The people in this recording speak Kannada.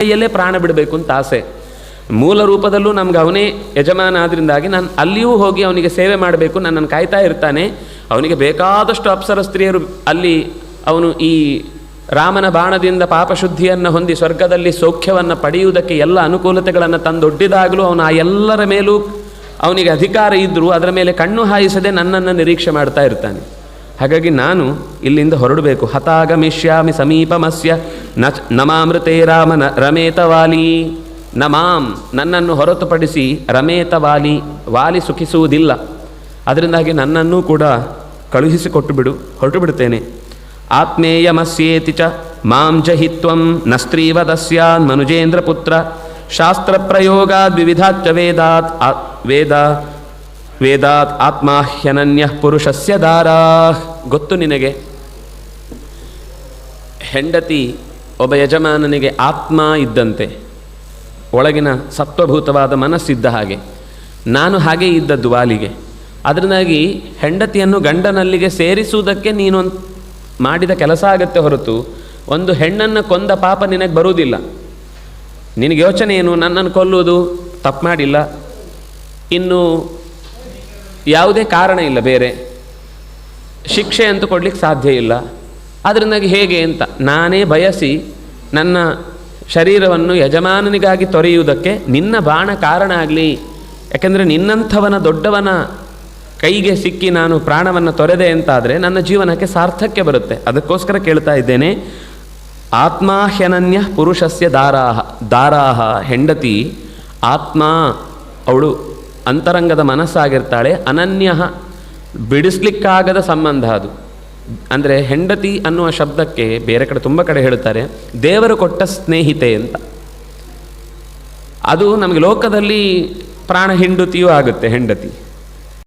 ಕೈಯಲ್ಲೇ ಪ್ರಾಣ ಬಿಡಬೇಕು ಅಂತ ಆಸೆ. ಮೂಲ ರೂಪದಲ್ಲೂ ನಮ್ಗೆ ಅವನೇ ಯಜಮಾನ ಆದ್ರಿಂದಾಗಿ ನಾನು ಅಲ್ಲಿಯೂ ಹೋಗಿ ಅವನಿಗೆ ಸೇವೆ ಮಾಡಬೇಕು, ನನ್ನನ್ನು ಕಾಯ್ತಾ ಇರ್ತಾನೆ. ಅವನಿಗೆ ಬೇಕಾದಷ್ಟು ಅಪ್ಸರ ಸ್ತ್ರೀಯರು ಅಲ್ಲಿ ಅವನು ಈ ರಾಮನ ಬಾಣದಿಂದ ಪಾಪಶುದ್ಧಿಯನ್ನು ಹೊಂದಿ ಸ್ವರ್ಗದಲ್ಲಿ ಸೌಖ್ಯವನ್ನು ಪಡೆಯುವುದಕ್ಕೆ ಎಲ್ಲ ಅನುಕೂಲತೆಗಳನ್ನು ತಂದೊಡ್ಡಿದಾಗಲೂ ಅವನು ಆ ಎಲ್ಲರ ಮೇಲೂ ಅವನಿಗೆ ಅಧಿಕಾರ ಇದ್ದರೂ ಅದರ ಮೇಲೆ ಕಣ್ಣು ಹಾಯಿಸದೆ ನನ್ನನ್ನು ನಿರೀಕ್ಷೆ ಮಾಡ್ತಾ ಇರ್ತಾನೆ. ಹಾಗಾಗಿ ನಾನು ಇಲ್ಲಿಂದ ಹೊರಡಬೇಕು. ಹತಾಗಮಿಷ್ಯಾಮಿ ಸಮೀಪಮಸ್ಯ ನಮಾಮೃತೇ ರಾಮನ ರಮೇತವಾಲಿ. ನಮಾಂ ನನ್ನನ್ನು ಹೊರತುಪಡಿಸಿ ರಮೇತವಾಲಿ ವಾಲಿ ಸುಖಿಸುವುದಿಲ್ಲ. ಅದರಿಂದಾಗಿ ನನ್ನನ್ನೂ ಕೂಡ ಕಳುಹಿಸಿಕೊಟ್ಟು ಬಿಡು, ಹೊರಟು ಬಿಡ್ತೇನೆ. ಆತ್ಮೇಯಮಸ್ಯೇತಿ ಚ ಮಾಂ ಜಹಿತ್ವಂ ನ ಸ್ತ್ರೀವದಸ್ಯಾನ್ ಮನುಜೇಂದ್ರ ಪುತ್ರ ಶಾಸ್ತ್ರ ಪ್ರಯೋಗಾದ್ ವಿವಿಧಾಚ್ಚ ವೇದಾತ್ ಆತ್ಮಾಹ್ಯನನ್ಯ ಪುರುಷಸ್ಯ ದಾರಾ. ಗೊತ್ತು ನಿನಗೆ, ಹೆಂಡತಿ ಒಬ್ಬ ಯಜಮಾನನಿಗೆ ಆತ್ಮ ಇದ್ದಂತೆ, ಒಳಗಿನ ಸತ್ವಭೂತವಾದ ಮನಸ್ಸಿದ್ದ ಹಾಗೆ. ನಾನು ಹಾಗೆ ಇದ್ದದ್ದು ವಾಲಿಗೆ. ಅದರಿಂದಾಗಿ ಹೆಂಡತಿಯನ್ನು ಗಂಡನಲ್ಲಿಗೆ ಸೇರಿಸುವುದಕ್ಕೆ ನೀನು ಮಾಡಿದ ಕೆಲಸ ಆಗತ್ತೆ ಹೊರತು ಒಂದು ಹೆಣ್ಣನ್ನು ಕೊಂದ ಪಾಪ ನಿನಗೆ ಬರುವುದಿಲ್ಲ. ನಿನಗೆ ಯೋಚನೆ ಏನು, ನನ್ನನ್ನು ಕೊಲ್ಲುವುದು ತಪ್ಪು ಮಾಡಿಲ್ಲ, ಇನ್ನು ಯಾವುದೇ ಕಾರಣ ಇಲ್ಲ, ಬೇರೆ ಶಿಕ್ಷೆ ಅಂತೂ ಕೊಡ್ಲಿಕ್ಕೆ ಸಾಧ್ಯ ಇಲ್ಲ. ಅದರಿಂದಾಗಿ ಹೇಗೆ ಅಂತ ನಾನೇ ಬಯಸಿ ನನ್ನ ಶರೀರವನ್ನು ಯಜಮಾನನಿಗಾಗಿ ತೊರೆಯುವುದಕ್ಕೆ ನಿನ್ನ ಬಾಣ ಕಾರಣ ಆಗಲಿ. ಯಾಕೆಂದರೆ ನಿನ್ನಂಥವನ ದೊಡ್ಡವನ ಕೈಗೆ ಸಿಕ್ಕಿ ನಾನು ಪ್ರಾಣವನ್ನು ತೊರೆದೆ ಅಂತಾದರೆ ನನ್ನ ಜೀವನಕ್ಕೆ ಸಾರ್ಥಕ್ಯ ಬರುತ್ತೆ. ಅದಕ್ಕೋಸ್ಕರ ಕೇಳ್ತಾ ಇದ್ದೇನೆ. ಆತ್ಮಾಹ್ಯನನ್ಯ ಪುರುಷಸ್ಯ ದಾರಾಹ. ಹೆಂಡತಿ ಆತ್ಮ, ಅವಳು ಅಂತರಂಗದ ಮನಸ್ಸಾಗಿರ್ತಾಳೆ. ಅನನ್ಯ ಬಿಡಿಸ್ಲಿಕ್ಕಾಗದ ಸಂಬಂಧ ಅದು. ಅಂದರೆ ಹೆಂಡತಿ ಅನ್ನುವ ಶಬ್ದಕ್ಕೆ ಬೇರೆ ಕಡೆ ತುಂಬ ಕಡೆ ಹೇಳ್ತಾರೆ ದೇವರು ಕೊಟ್ಟ ಸ್ನೇಹಿತೆ ಅಂತ. ಅದು ನಮಗೆ ಲೋಕದಲ್ಲಿ ಪ್ರಾಣ ಹಿಂಡುತಿಯೂ ಆಗುತ್ತೆ ಹೆಂಡತಿ.